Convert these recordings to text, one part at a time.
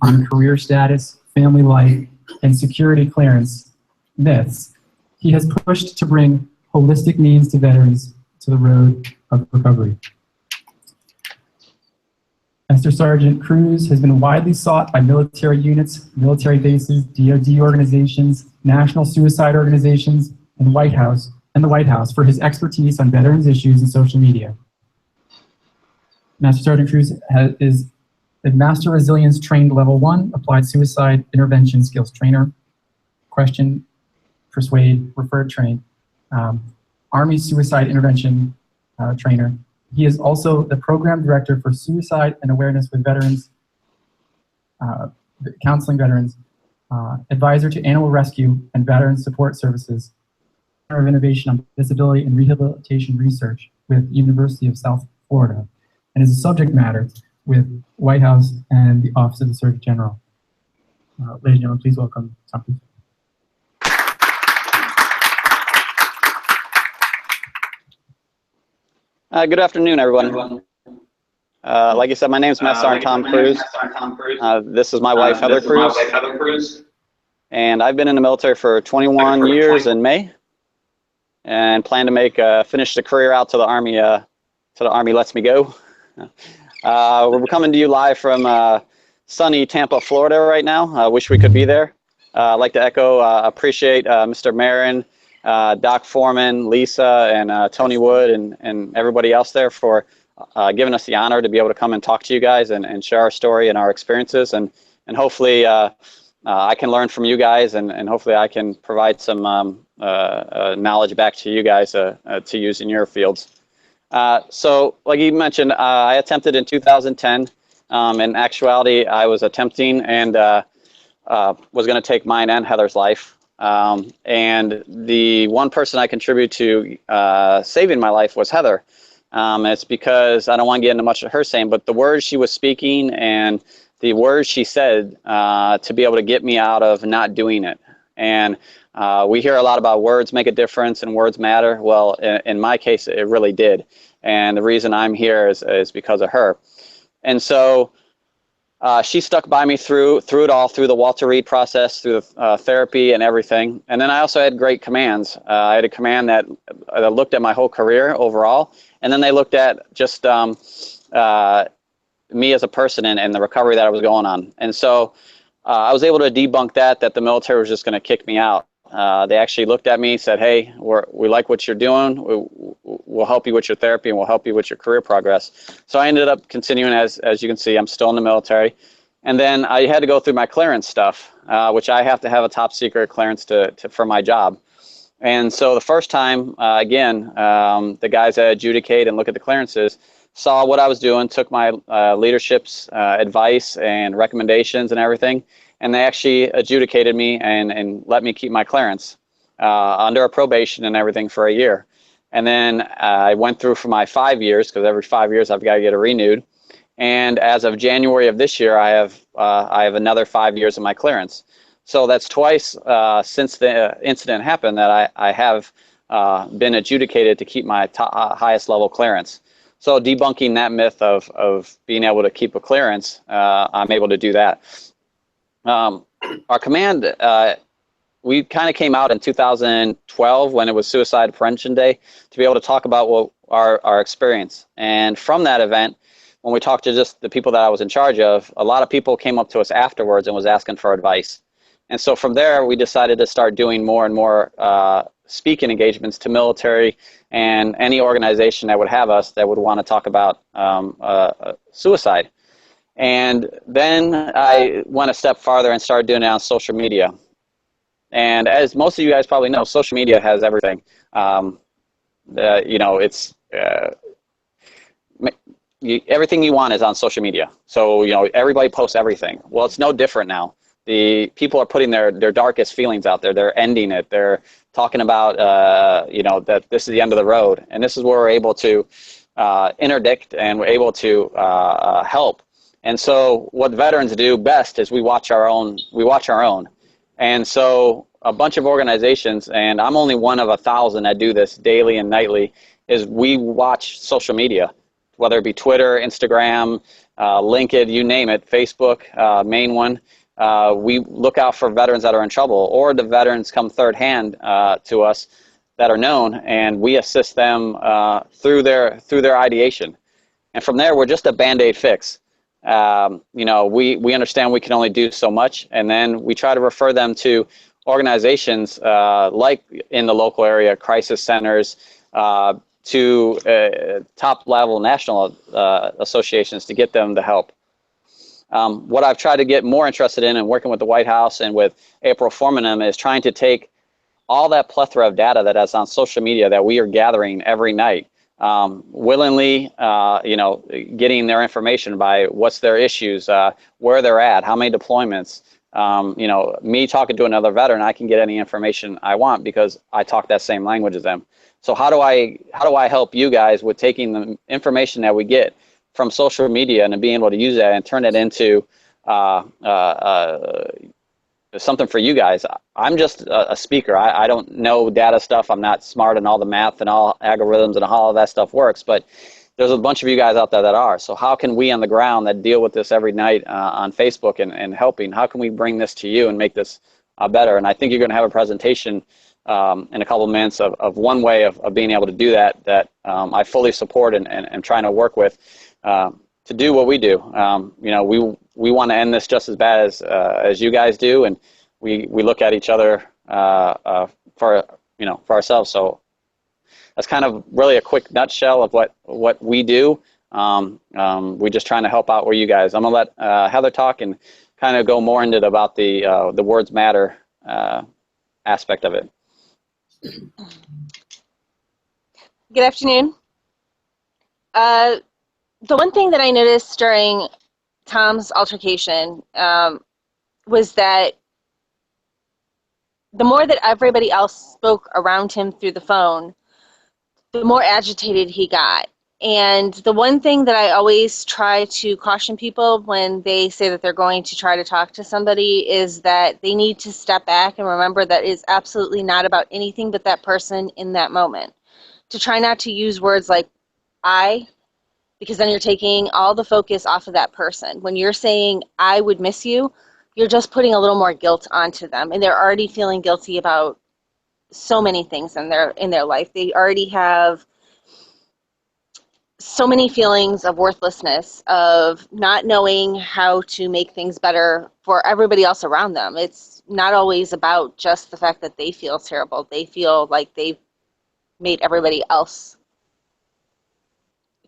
on career status, family life, and security clearance myths, he has pushed to bring holistic needs to veterans to the road of recovery. Master Sergeant Cruz has been widely sought by military units, military bases, DoD organizations, national suicide organizations, and the White House for his expertise on veterans issues and social media. Master Sergeant Cruz is a Master Resilience Trained Level 1 Applied Suicide Intervention Skills Trainer. Question, persuade, refer, train. Army Suicide Intervention Trainer. He is also the Program Director for Suicide and Awareness with Veterans, counseling veterans, advisor to Animal Rescue and Veteran Support Services, Center of Innovation on Disability and Rehabilitation Research with University of South Florida, and is a subject matter with White House and the Office of the Surgeon General. Ladies and gentlemen, please welcome Tom Cruz. Good afternoon, everyone. Like you said, my name is Master Sergeant Tom Cruz. This is my wife, Heather Cruz. And I've been in the military for 21 years in May, and plan to make finish the career out to the Army. Till the Army lets me go. We're coming to you live from sunny Tampa, Florida, right now. I wish we could be there. I'd like to echo, appreciate Mr. Marin, Doc Foreman, Lisa, and Tony Wood, and everybody else there for giving us the honor to be able to come and talk to you guys and share our story and our experiences, and hopefully I can learn from you guys, and hopefully I can provide some knowledge back to you guys to use in your fields. So like you mentioned, I attempted in 2010. In actuality, I was attempting and was going to take mine and Heather's life. And the one person I contribute to saving my life was Heather. It's because I don't want to get into much of her saying, but the words she was speaking and the words she said to be able to get me out of not doing it. And we hear a lot about words make a difference and words matter. Well, in my case, it really did. And the reason I'm here is because of her. And so she stuck by me through it all, through the Walter Reed process, through the therapy and everything. And then I also had great commands. I had a command that looked at my whole career overall, and then they looked at just me as a person and the recovery that I was going on. And so I was able to debunk that the military was just going to kick me out. They actually looked at me, said, "Hey, we like what you're doing. We'll help you with your therapy and we'll help you with your career progress." So I ended up continuing, as you can see, I'm still in the military. And then I had to go through my clearance stuff, which I have to have a top secret clearance for my job. And so the first time, again, the guys that adjudicate and look at the clearances saw what I was doing, took my leadership's advice and recommendations and everything, and they actually adjudicated me and let me keep my clearance under a probation and everything for a year. And then I went through for my 5 years, because every 5 years I've got to get it renewed. And as of January of this year, I have another 5 years of my clearance. So that's twice since the incident happened that I have been adjudicated to keep my highest level clearance. So debunking that myth of being able to keep a clearance, I'm able to do that. Our command, we kind of came out in 2012 when it was Suicide Prevention Day to be able to talk about what our experience. And from that event, when we talked to just the people that I was in charge of, a lot of people came up to us afterwards and was asking for advice. And so from there, we decided to start doing more and more speaking engagements to military and any organization that would have us that would want to talk about suicide. And then I went a step farther and started doing it on social media. And as most of you guys probably know, social media has everything. You know, it's everything you want is on social media. So, you know, everybody posts everything. Well, it's no different now. The people are putting their darkest feelings out there. They're ending it. They're talking about, you know, that this is the end of the road. And this is where we're able to interdict and we're able to help. And so what veterans do best is we watch our own. And so a bunch of organizations, and I'm only one of 1,000 that do this daily and nightly, is we watch social media, whether it be Twitter, Instagram, LinkedIn, you name it, Facebook, main one. We look out for veterans that are in trouble, or the veterans come third hand to us that are known, and we assist them through their ideation. And from there, we're just a Band-Aid fix. We understand we can only do so much, and then we try to refer them to organizations like in the local area, crisis centers, to top-level national associations to get them the help. What I've tried to get more interested in and working with the White House and with April Formanem is trying to take all that plethora of data that is on social media that we are gathering every night, willingly, getting their information by what's their issues, where they're at, how many deployments. Me talking to another veteran, I can get any information I want because I talk that same language as them. So how do I help you guys with taking the information that we get from social media and being able to use that and turn it into something for you guys? I'm just a speaker. I don't know data stuff. I'm not smart in all the math and all algorithms and how all that stuff works, but there's a bunch of you guys out there that are. So how can we on the ground that deal with this every night on Facebook and helping, how can we bring this to you and make this better? And I think you're going to have a presentation in a couple of minutes of one way of being able to do that I fully support and trying to work with to do what we do. We want to end this just as bad as you guys do, and we look at each other for ourselves. So that's kind of really a quick nutshell of what we do. We're just trying to help out where you guys. I'm gonna let Heather talk and kind of go more into about the words matter aspect of it. Good afternoon. The one thing that I noticed during Tom's altercation was that the more that everybody else spoke around him through the phone, the more agitated he got. And the one thing that I always try to caution people when they say that they're going to try to talk to somebody is that they need to step back and remember that it's absolutely not about anything but that person in that moment. To try not to use words like I, because then you're taking all the focus off of that person. When you're saying, I would miss you, you're just putting a little more guilt onto them. And they're already feeling guilty about so many things in their life. They already have so many feelings of worthlessness, of not knowing how to make things better for everybody else around them. It's not always about just the fact that they feel terrible. They feel like they've made everybody else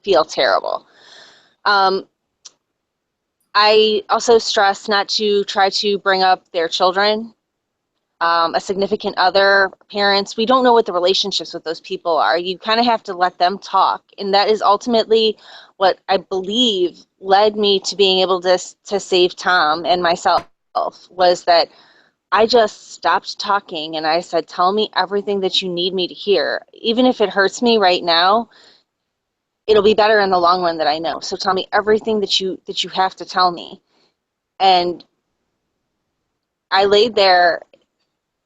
feel terrible. I also stress not to try to bring up their children, a significant other, parents. We don't know what the relationships with those people are. You kind of have to let them talk. And that is ultimately what I believe led me to being able to save Tom and myself, was that I just stopped talking and I said, tell me everything that you need me to hear. Even if it hurts me right now, it'll be better in the long run that I know. So tell me everything that you have to tell me. And I laid there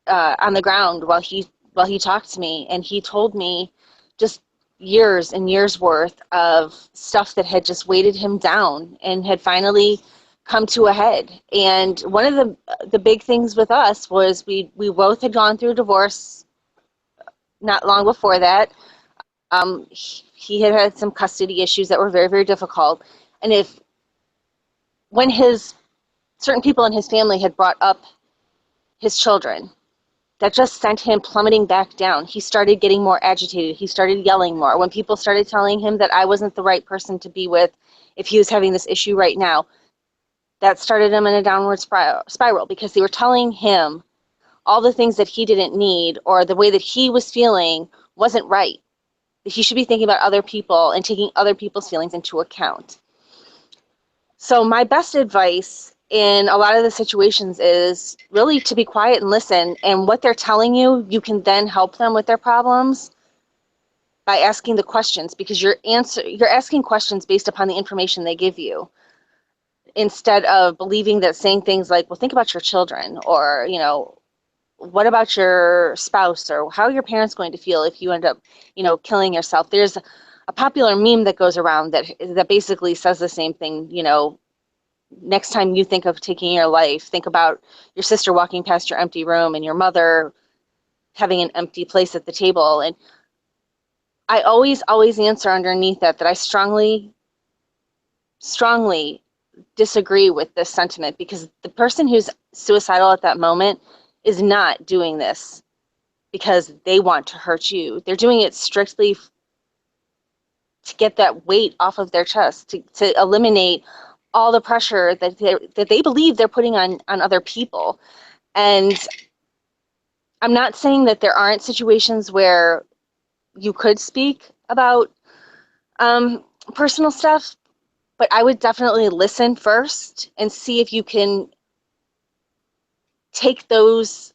on the ground while he talked to me, and he told me just years and years worth of stuff that had just weighted him down and had finally come to a head. And one of the big things with us was we both had gone through a divorce not long before that. He had had some custody issues that were very, very difficult. And when certain people in his family had brought up his children, that just sent him plummeting back down. He started getting more agitated. He started yelling more. When people started telling him that I wasn't the right person to be with if he was having this issue right now, that started him in a downward spiral because they were telling him all the things that he didn't need, or the way that he was feeling wasn't right. He should be thinking about other people and taking other people's feelings into account. So my best advice in a lot of the situations is really to be quiet and listen. And what they're telling you, you can then help them with their problems by asking the questions, because you're asking questions based upon the information they give you, instead of believing that saying things like, well, think about your children, or, what about your spouse, or how are your parents going to feel if you end up, killing yourself? There's a popular meme that goes around that basically says the same thing. You know, next time you think of taking your life, think about your sister walking past your empty room and your mother having an empty place at the table. And I always answer underneath that I strongly disagree with this sentiment, because the person who's suicidal at that moment is not doing this because they want to hurt you. They're doing it strictly to get that weight off of their chest, to eliminate all the pressure that they believe they're putting on other people. And I'm not saying that there aren't situations where you could speak about personal stuff, but I would definitely listen first and see if you can take those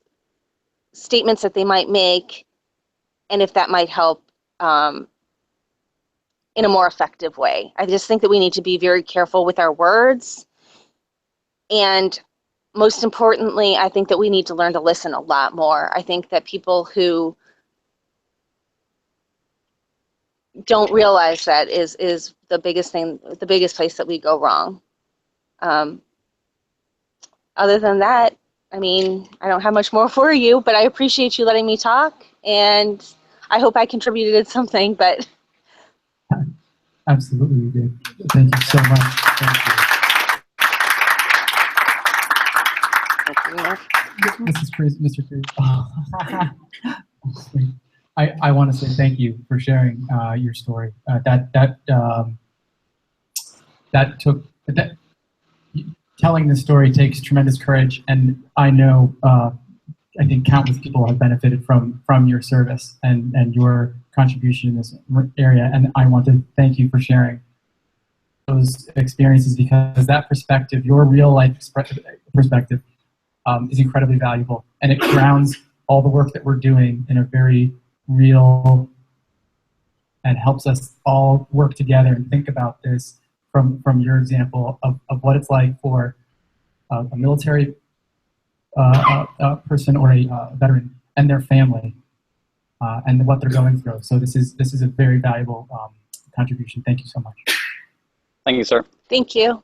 statements that they might make, and if that might help in a more effective way. I just think that we need to be very careful with our words. And most importantly, I think that we need to learn to listen a lot more. I think that people who don't realize that is the biggest thing, the biggest place that we go wrong. Other than that, I mean, I don't have much more for you, but I appreciate you letting me talk, and I hope I contributed something, but. Absolutely, you did. Thank you so much. Thank you. This is Cruz, Mr. Cruz. I want to say thank you for sharing your story. Telling this story takes tremendous courage, and I know I think countless people have benefited from your service and your contribution in this area, and I want to thank you for sharing those experiences, because that perspective, your real life perspective, is incredibly valuable, and it grounds all the work that we're doing in a very real, and helps us all work together and think about this from your example of what it's like for a military person or a veteran and their family, and what they're going through. So this is a very valuable contribution. Thank you so much. Thank you, sir. Thank you.